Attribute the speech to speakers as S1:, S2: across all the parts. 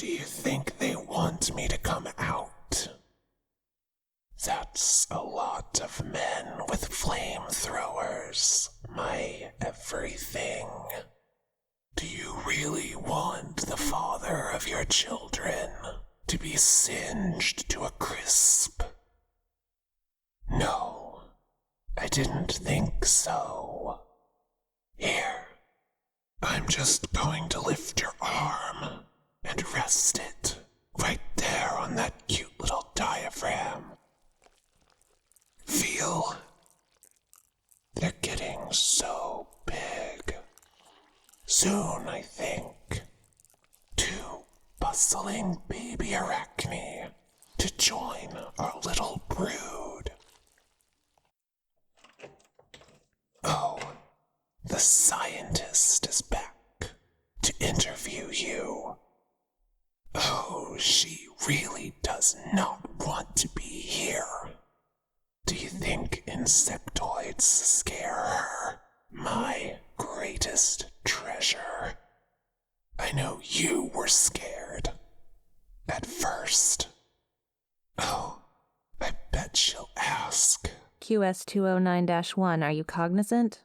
S1: Do you think they want me to come out? That's a lot of men with flamethrowers, my everything. Do you really want the father of your children to be singed to a crisp? No, I didn't think so. Here, I'm just going to lift your arm and rest it right there on that cute little diaphragm. Feel? They're getting so big. Soon, I think, 2 bustling baby arachne to join our little brood. Oh, the scientist is back to interview you. Oh, she really does not want to be here. Do you think insectoids scare her, my greatest treasure? I know you were scared. At first. Oh, I bet she'll ask.
S2: QS-209-1, are you cognizant?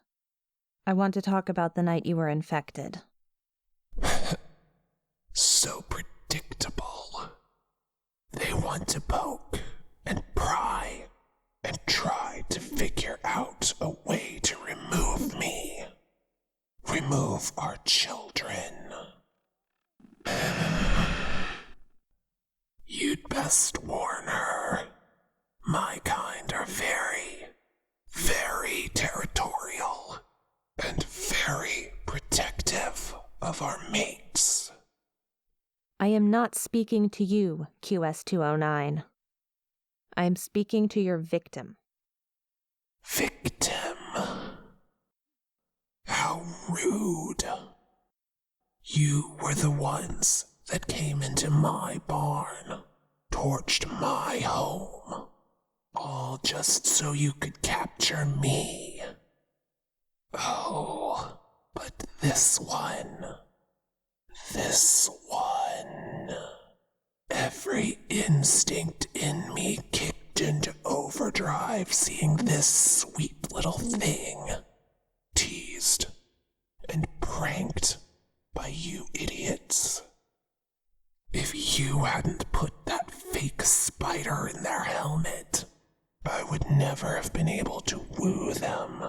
S2: I want to talk about the night you were infected.
S1: So predictable. They want to poke and pry and try to figure out a way to remove me. Remove our children. You'd best warn her. My kind are very, very territorial and very protective of our mates.
S2: I am not speaking to you, QS-209. I am speaking to your victim.
S1: Victim? How rude. You were the ones that came into my barn, torched my home, all just so you could capture me. Oh, but this one, every instinct in me kicked into overdrive seeing this sweet little thing teased and pranked by you idiots. If you hadn't put that fake spider in their helmet, I would never have been able to woo them.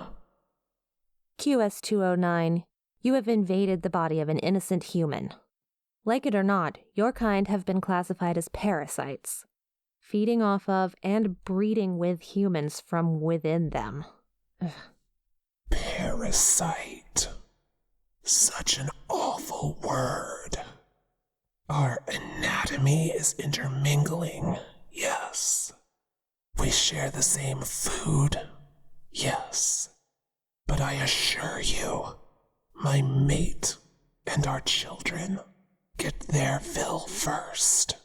S2: QS-209, you have invaded the body of an innocent human. Like it or not, your kind have been classified as parasites, feeding off of and breeding with humans from within them. Ugh.
S1: Parasite. Such an awful word. Our anatomy is intermingling, yes. We share the same food, yes. But I assure you, my mate and our children get their fill first.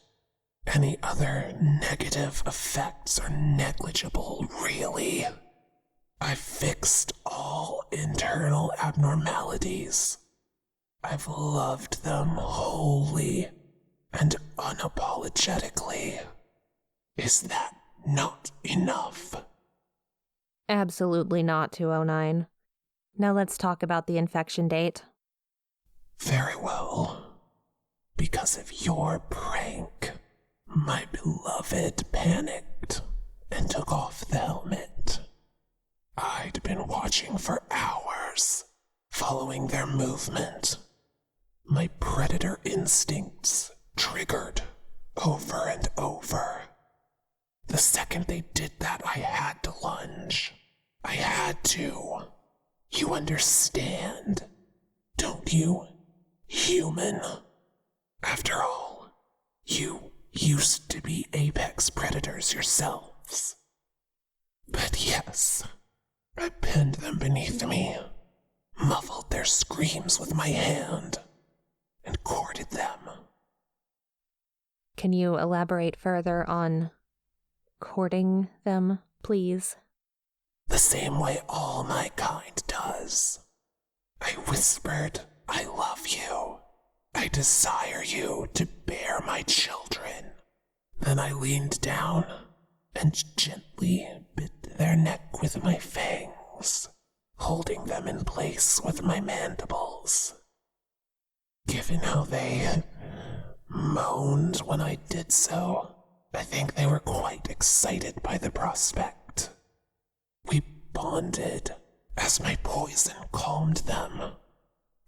S1: Any other negative effects are negligible, really. I've fixed all internal abnormalities. I've loved them wholly and unapologetically. Is that not enough?
S2: Absolutely not, 209. Now let's talk about the infection date.
S1: Very well. Because of your prank, my beloved panicked and took off the helmet. I'd been watching for hours, following their movement. My predator instincts triggered over and over. The second they did that, I had to lunge. I had to. You understand, don't you, human? After all, you used to be apex predators yourselves. But yes, I pinned them beneath me, muffled their screams with my hand, and courted them.
S2: Can you elaborate further on courting them, please?
S1: The same way all my kind does. I whispered, "I love you," I desire you to bear my children. Then I leaned down and gently bit their neck with my fangs, holding them in place with my mandibles. Given how they moaned when I did so, I think they were quite excited by the prospect. We bonded as my poison calmed them,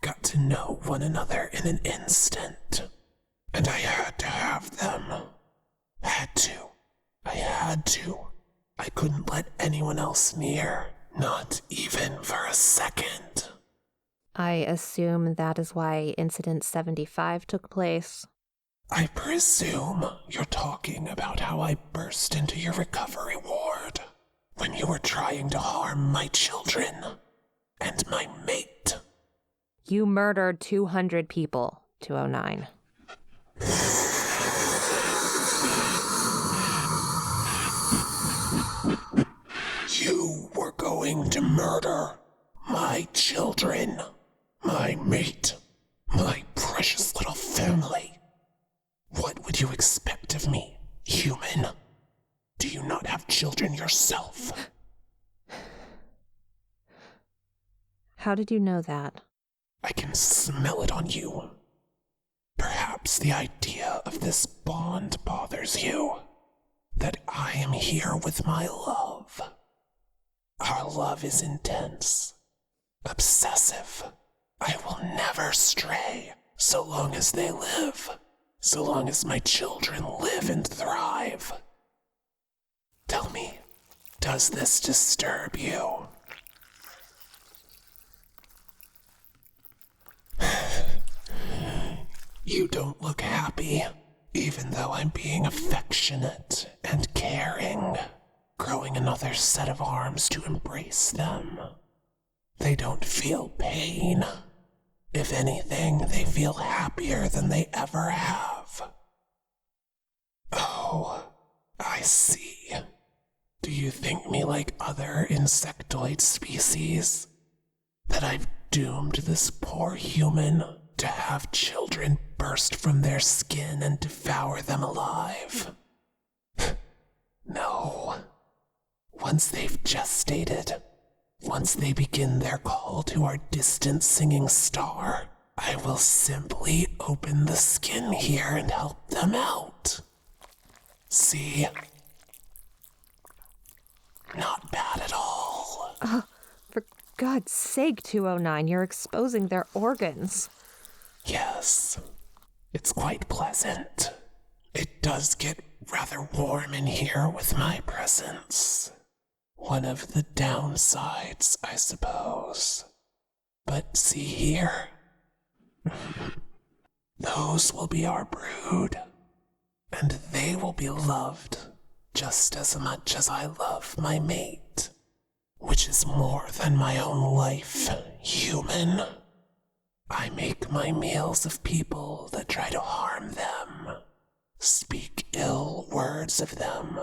S1: got to know one another in an instant, and I had to have them. I had to. I couldn't let anyone else near, not even for a second.
S2: I assume that is why Incident 75 took place.
S1: I presume you're talking about how I burst into your recovery ward when you were trying to harm my children and my mate.
S2: You murdered 200 people, 209.
S1: You were going to murder my children, my mate, my precious little family. What would you expect of me, human? Do you not have children yourself?
S2: How did you know that?
S1: I can smell it on you. Perhaps the idea of this bond bothers you. That I am here with my love. Our love is intense, obsessive. I will never stray so long as they live, so long as my children live and thrive. Tell me, does this disturb you? You don't look happy, even though I'm being affectionate and caring, growing another set of arms to embrace them. They don't feel pain. If anything, they feel happier than they ever have. Oh, I see. Do you think me like other insectoid species? That I've doomed this poor human to have children burst from their skin and devour them alive? No. Once they've gestated, once they begin their call to our distant singing star, I will simply open the skin here and help them out. See? Not bad at all.
S2: For God's sake, 209, you're exposing their organs.
S1: Yes, it's quite pleasant. It does get rather warm in here with my presence. One of the downsides, I suppose. But see here. Those will be our brood, and they will be loved just as much as I love my mate, which is more than my own life, human. I make my meals of people that try to harm them, speak ill words of them,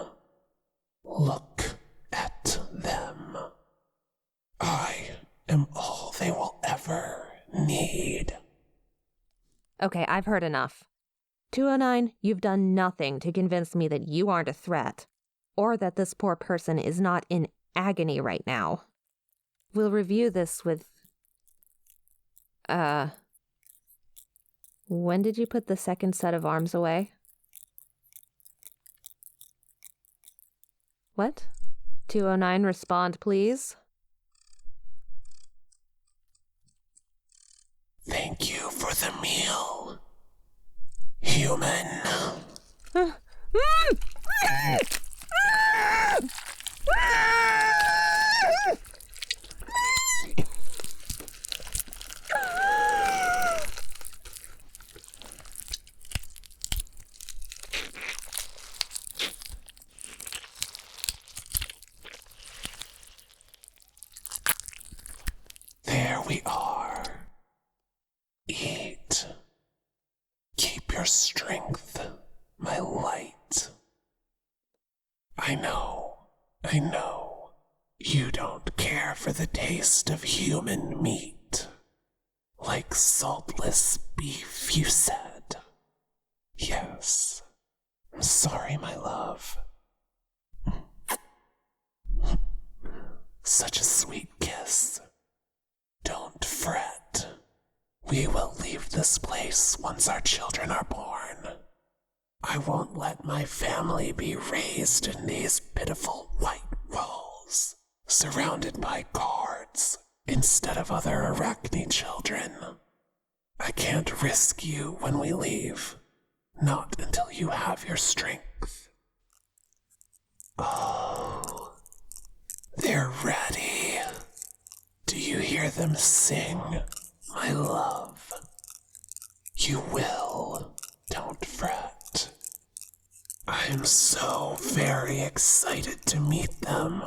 S1: look at them. I am all they will ever need.
S2: Okay, I've heard enough. 209, you've done nothing to convince me that you aren't a threat, or that this poor person is not in agony right now. We'll review this with... When did you put the second set of arms away? What? 209, respond, please.
S1: Thank you for the meal, human. There we are. Eat. Keep your strength, my light. I know. You don't care for the taste of human meat. Like saltless beef, you said? Yes. I'm sorry, my love. Such a sweet kiss. Don't fret. We will leave this place once our children are born. I won't let my family be raised in these pitiful white walls, surrounded by guards instead of other Arachne children. I can't risk you when we leave, not until you have your strength. Oh, they're ready. Do you hear them sing, my love? You will, don't fret. I'm so very excited to meet them.